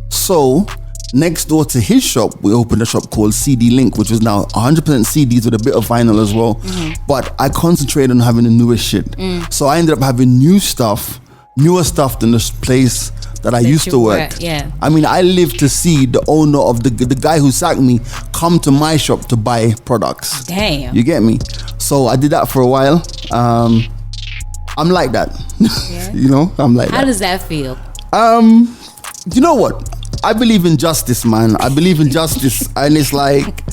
So next door to his shop, we opened a shop called CD Link, which was now 100% CDs with a bit of vinyl as well. But I concentrated on having the newest shit. So I ended up having newer stuff than the place that I used to work. Yeah. I mean, I lived to see the owner of the guy who sacked me come to my shop to buy products. Damn. You get me? So I did that for a while. I'm like that. Yeah. I'm like that. How does that feel? You know what? I believe in justice, man. I believe in justice. And it's like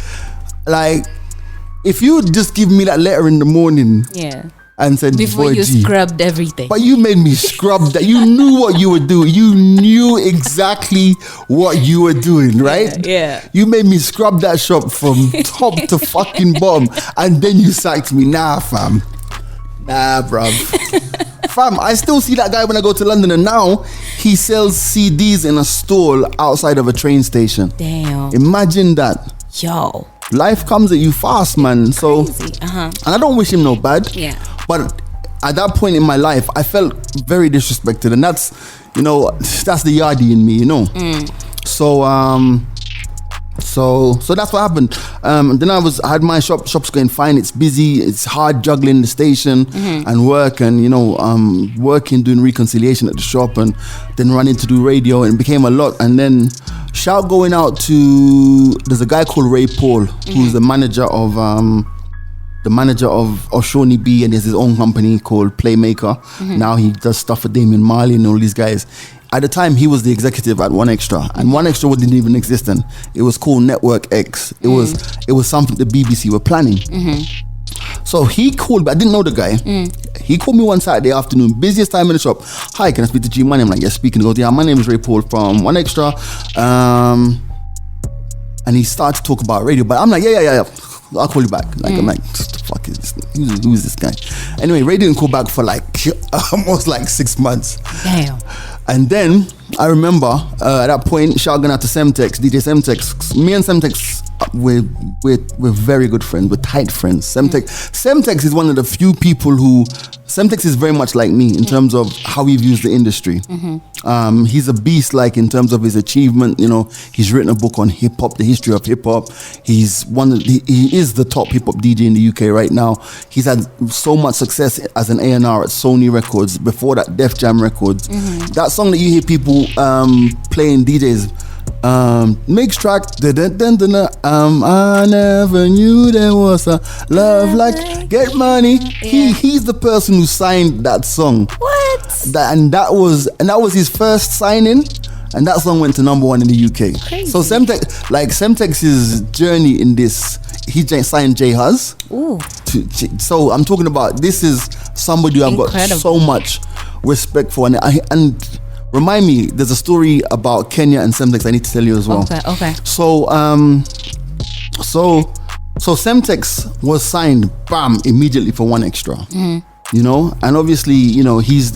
if you just give me that letter in the morning. Yeah. And said, before you scrubbed everything. But you made me scrub that. You knew what you were doing. You knew exactly what you were doing, right? Yeah. You made me scrub that shop from top to fucking bottom. And then you sacked me. Nah, fam. Nah, bruv. Fam, I still see that guy when I go to London, and now he sells CDs in a stall outside of a train station. Damn. Imagine that. Yo. Life comes at you fast, man. So, and I don't wish him no bad. Yeah. But at that point in my life, I felt very disrespected, and that's the yardie in me, So that's what happened. Then I had my shop's going fine. It's busy. It's hard juggling the station and work, and working, doing reconciliation at the shop, and then running to do radio, and it became a lot. And then shout going out to, there's a guy called Ray Paul, who's the manager of Shawnee B, and he has his own company called Playmaker. Now he does stuff for Damian Marley and all these guys. At the time, he was the executive at One Extra, and One Extra didn't even exist then. It was called Network X. It was something the BBC were planning. So he called, but I didn't know the guy. He called me one Saturday afternoon, busiest time in the shop. Hi, can I speak to G Money? I'm like, yes, speaking. He goes, yeah, my name is Ray Paul from One Extra. And he started to talk about radio, but I'm like, yeah. I'll call you back. I'm like, what the fuck is this? Who is this guy? Anyway, Ray didn't call back for almost 6 months. Damn. And then I remember at that point, shout out to Semtex, DJ Semtex. Me and Semtex, we're very good friends. We're tight friends. Semtex is one of the few people who, Semtex is very much like me in terms of how he views the industry. He's a beast, in terms of his achievement. He's written a book on hip hop, the history of hip hop. He is the top hip hop DJ in the UK right now. He's had so much success as an A&R at Sony Records. Before that, Def Jam Records. That song that you hear people playing DJs. Mix track. I never knew there was a love like Get Money. He's the person who signed that song. What? That was his first signing, and that song went to #1 in the UK. Crazy. So Semtex's journey in this, he signed J Huz. Ooh. So I'm talking about, this is somebody I've got so much respect for, and remind me, there's a story about Kenya and Semtex I need to tell you as well. Okay. So Semtex was signed, bam, immediately for One Extra. And obviously, he's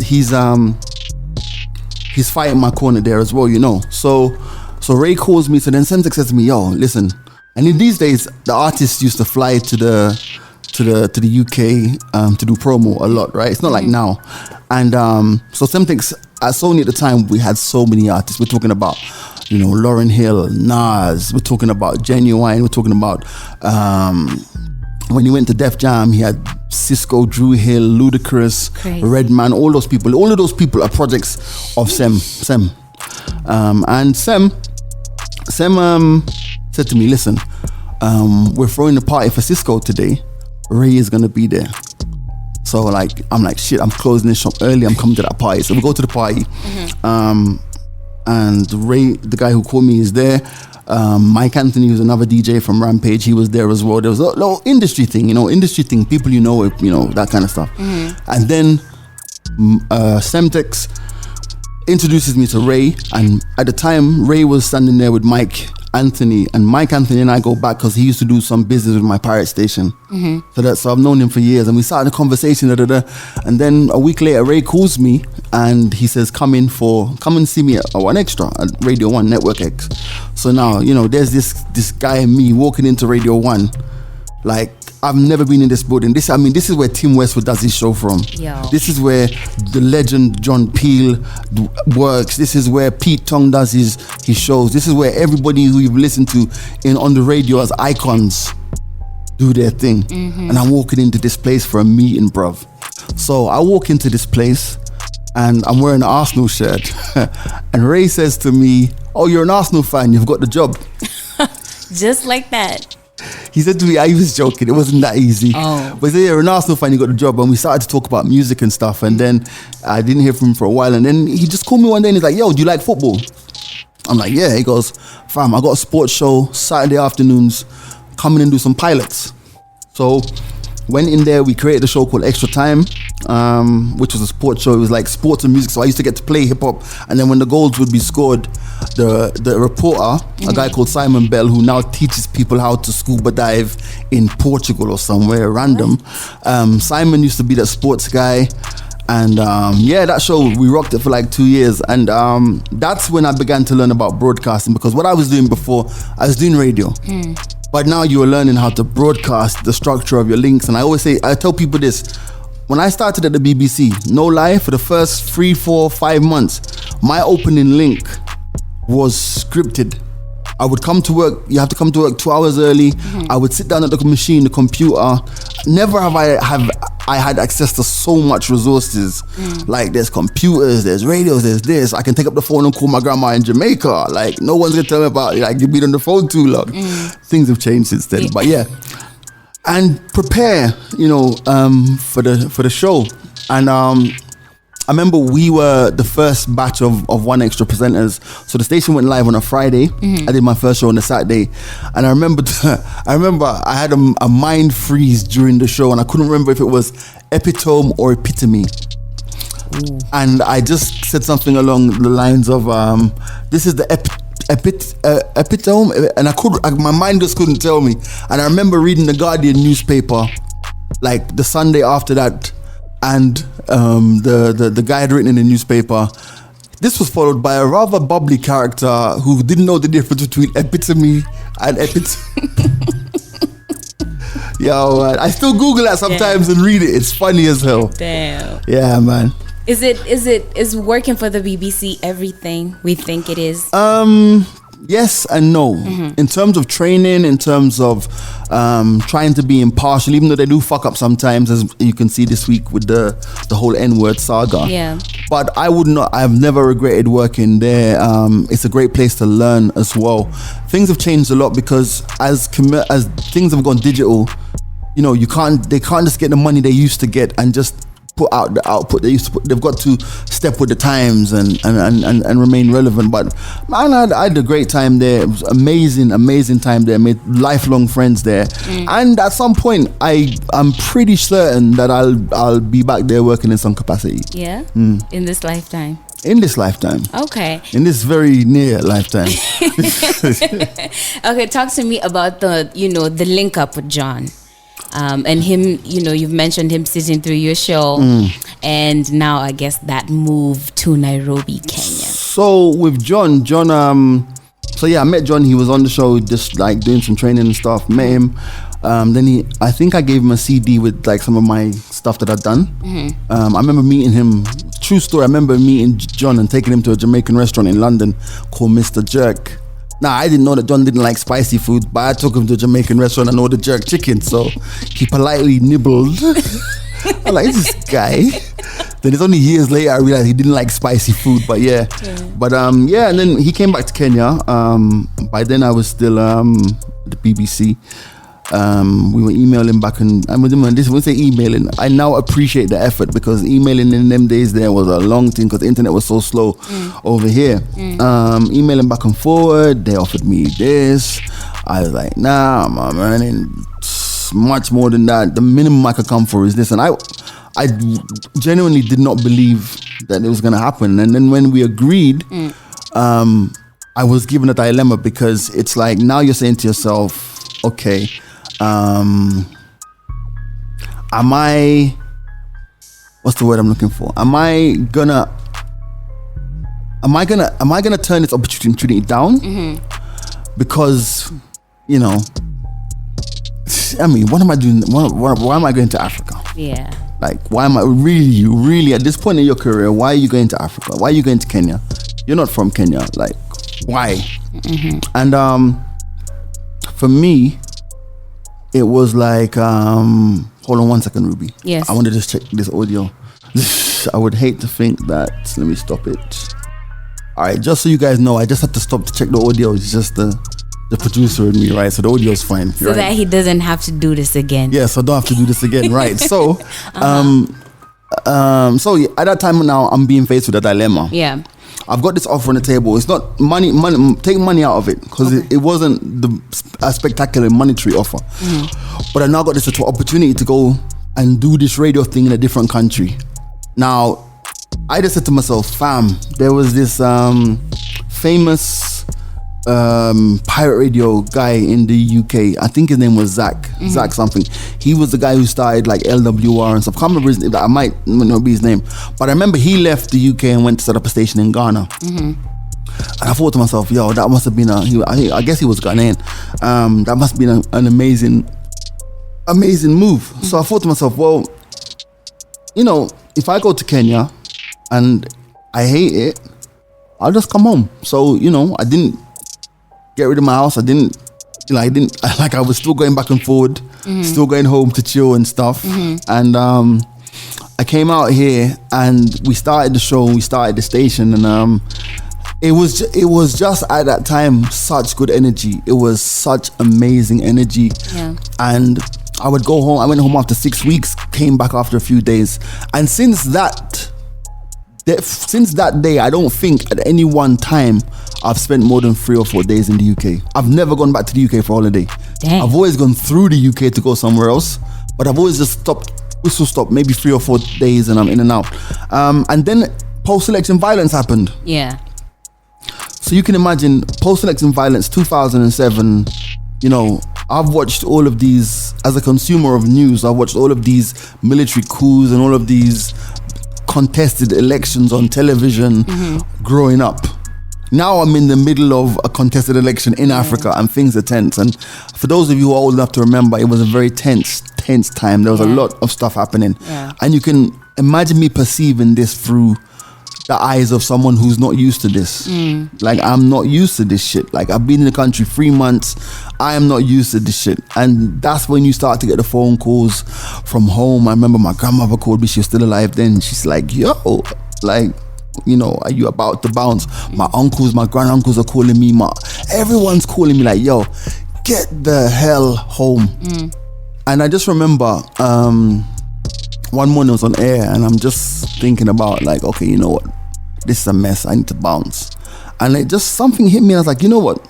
fighting my corner there as well, So Ray calls me, so then Semtex says to me, yo, listen. And in these days, the artists used to fly to the UK to do promo a lot, right? It's not like now. And so Semtex, at Sony at the time, we had so many artists. We're talking about, Lauryn Hill, Nas. We're talking about Genuine. We're talking about when he went to Def Jam, he had Cisco, Drew Hill, Ludacris, Redman, all those people. All of those people are projects of Sem. And Sem said to me, listen, we're throwing a party for Cisco today. Ray is going to be there. So like, I'm like, shit, I'm closing this shop early. I'm coming to that party. So we go to the party. And Ray, the guy who called me, is there. Mike Anthony, who's another DJ from Rampage, he was there as well. There was a little industry thing, people that kind of stuff. And then Semtex introduces me to Ray, and at the time Ray was standing there with Mike Anthony, and Mike Anthony and I go back because he used to do some business with my pirate station. So I've known him for years, and we started a conversation. And then a week later, Ray calls me and he says, "Come and see me at One Extra at Radio 1 Network X." So now there's this guy and me walking into Radio 1, like I've never been in this building. This is where Tim Westwood does his show from. Yo. This is where the legend John Peel works. This is where Pete Tong does his shows. This is where everybody who you've listened to on the radio as icons do their thing. And I'm walking into this place for a meeting, bruv. So I walk into this place and I'm wearing an Arsenal shirt. And Ray says to me, "Oh, you're an Arsenal fan, you've got the job." Just like that. He said to me, I was joking, it wasn't that easy. But he said, "You're an Arsenal fan, you got the job." And we started to talk about music and stuff. And then I didn't hear from him for a while. And then he just called me one day and he's like, "Yo, do you like football?" I'm like, "Yeah." He goes, "Fam, I got a sports show Saturday afternoons. Come in and do some pilots." So went in there, we created a show called Extra Time, which was a sports show. It was like sports and music. So I used to get to play hip hop. And then when the goals would be scored, the reporter, a guy called Simon Bell, who now teaches people how to scuba dive in Portugal or somewhere random. Simon used to be that sports guy. And that show, we rocked it for like 2 years. And that's when I began to learn about broadcasting, because what I was doing before, I was doing radio. But now you are learning how to broadcast, the structure of your links. And I tell people this, when I started at the BBC, no lie, for the first 3, 4, 5 months, my opening link was scripted. I would come to work, you have to come to work 2 hours early. I would sit down at the machine, the computer. Never have I had access to so much resources. Like there's computers, there's radios, there's this. I can take up the phone and call my grandma in Jamaica. Like no one's gonna tell me about you've been on the phone too long. Things have changed since then. But yeah. And prepare, for the show. And I remember we were the first batch of One Extra presenters. So the station went live on a Friday. I did my first show on a Saturday. And I remember I had a mind freeze during the show, and I couldn't remember if it was epitome or epitome. And I just said something along the lines of, this is the epitome. And my mind just couldn't tell me. And I remember reading the Guardian newspaper, like the Sunday after that, and the guy had written in the newspaper, this was followed by a rather bubbly character who didn't know the difference between epitome and Yo, man, I still Google that sometimes and read it. It's funny as hell. Damn. Yeah, man. Is working for the BBC everything we think it is? Yes and no. In terms of training, in terms of trying to be impartial, even though they do fuck up sometimes, as you can see this week with the whole N-word saga. Yeah. But I've never regretted working there. It's a great place to learn as well. Things have changed a lot because as things have gone digital, they can't just get the money they used to get and just put out the output they used to put. They've got to step with the times and remain relevant. But man, I had a great time there. It was amazing time there. Made lifelong friends there. And at some point, I'm pretty certain that I'll be back there working in some capacity. Yeah. In this lifetime. In this lifetime. Okay. In this very near lifetime. Okay, talk to me about the link up with John. And him, you've mentioned him sitting through your show, and now I guess that move to Nairobi, Kenya. So with John, I met John. He was on the show, just like doing some training and stuff. Met him. Then I think I gave him a CD with like some of my stuff that I'd done. I remember meeting him. True story. I remember meeting John and taking him to a Jamaican restaurant in London called Mr. Jerk. Now, I didn't know that John didn't like spicy food, but I took him to a Jamaican restaurant and ordered jerk chicken. So he politely nibbled. I'm like, this guy. Then it's only years later I realized he didn't like spicy food, but yeah. But and then he came back to Kenya. By then I was still at the BBC. We were emailing back and with him, and this, when we say emailing, I now appreciate the effort, because emailing in them days there was a long thing, because the internet was so slow over here. Emailing back and forward, they offered me this. I was like, nah, I'm earning much more than that. The minimum I could come for is this. And I genuinely did not believe that it was going to happen. And then when we agreed, I was given a dilemma, because it's like, now you're saying to yourself, okay, am I, what's the word I'm looking for? Am I gonna turn this opportunity down? Because, you know, I mean, what am I doing? Why am I going to Africa? Yeah. Like, why am I really at this point in your career? Why are you going to Africa? Why are you going to Kenya? You're not from Kenya. Like, why? And for me, it was like, hold on 1 second, Ruby. Yes. I want to just check this audio. I would hate to think that. Let me stop it. All right, just so you guys know, I just had to stop to check the audio. It's just the producer and me, right? So the audio's fine. So that he doesn't have to do this again. Yeah, so I don't have to do this again, right? So, so at that time now, I'm being faced with a dilemma. Yeah. I've got this offer on the table. It's not money. Take money out of it, because it wasn't a spectacular monetary offer. But I now got this opportunity to go and do this radio thing in a different country. Now, I just said to myself, fam, there was this famous pirate radio guy in the UK. I think his name was Zach something. He was the guy who started like LWR and stuff. I can't remember his name. I might not be his name, but I remember he left the UK and went to set up a station in Ghana. And I thought to myself, yo, that must have been I guess he was Ghanaian. That must have been an amazing move. So I thought to myself, well, you know, if I go to Kenya and I hate it, I'll just come home. So, you know, I didn't get rid of my house. I was still going back and forward, still going home to chill and stuff. And I came out here and we started the show, we started the station, and it was just at that time such good energy. It was such amazing energy. Yeah. And I would go home. I went home after 6 weeks, came back after a few days. And since that day, I don't think at any one time I've spent more than 3 or 4 days in the UK. I've never gone back to the UK for holiday. Dang. I've always gone through the UK to go somewhere else, but I've always just whistle stop, maybe 3 or 4 days, and I'm in and out. And then post-election violence happened. Yeah. So you can imagine post-election violence, 2007, you know, I've watched all of these, as a consumer of news, I've watched all of these military coups and all of these contested elections on television growing up. Now I'm in the middle of a contested election in Africa, and things are tense. And for those of you who are old enough to remember, it was a very tense time. There was a lot of stuff happening. Yeah. And you can imagine me perceiving this through the eyes of someone who's not used to this. Like, I'm not used to this shit. Like, I've been in the country 3 months. I am not used to this shit. And that's when you start to get the phone calls from home. I remember my grandmother called me. She was still alive then. She's like, yo, like, you know, are you about to bounce? My uncles, my grand-uncles are calling me. Everyone's calling me like, yo, get the hell home. And I just remember one morning I was on air and I'm just thinking about, like, okay, you know what? This is a mess. I need to bounce. And it just, something hit me. I was like, you know what?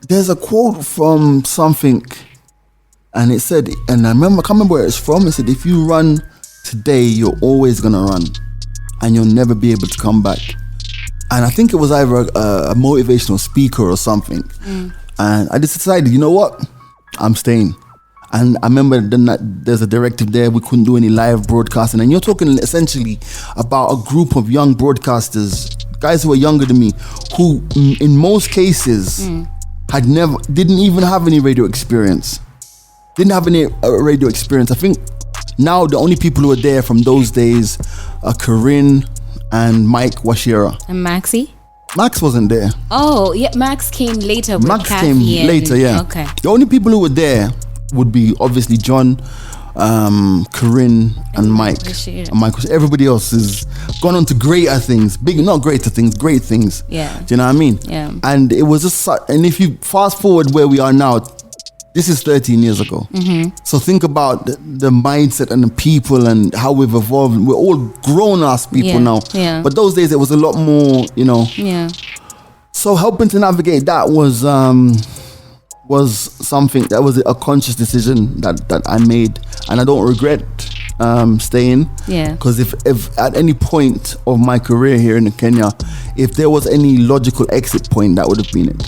There's a quote from something, and it said, and I can't remember where it's from. It said, if you run today, you're always gonna run, and you'll never be able to come back. And I think it was either a motivational speaker or something. And I just decided, you know what? I'm staying. And I remember there's a directive there. We couldn't do any live broadcasting. And you're talking essentially about a group of young broadcasters, guys who are younger than me, who in most cases didn't even have any radio experience. Didn't have any radio experience. I think now the only people who are there from those days are Corinne and Mike Washira. And Maxi? Max wasn't there. Oh, yeah, Max came later. With Max Kathy came later, yeah. Okay. The only people who were there would be obviously John, Corinne, and Mike. And Michael. Everybody else has gone on to greater things. Not greater things, great things. Yeah. Do you know what I mean? Yeah. And it was just, and if you fast forward where we are now, this is 13 years ago. Mm-hmm. So think about the mindset and the people and how we've evolved. We're all grown-ass people now. Yeah. But those days it was a lot more, Yeah. So helping to navigate that was something that was a conscious decision that I made, and I don't regret staying. Yeah. Because if at any point of my career here in Kenya, if there was any logical exit point, that would have been it.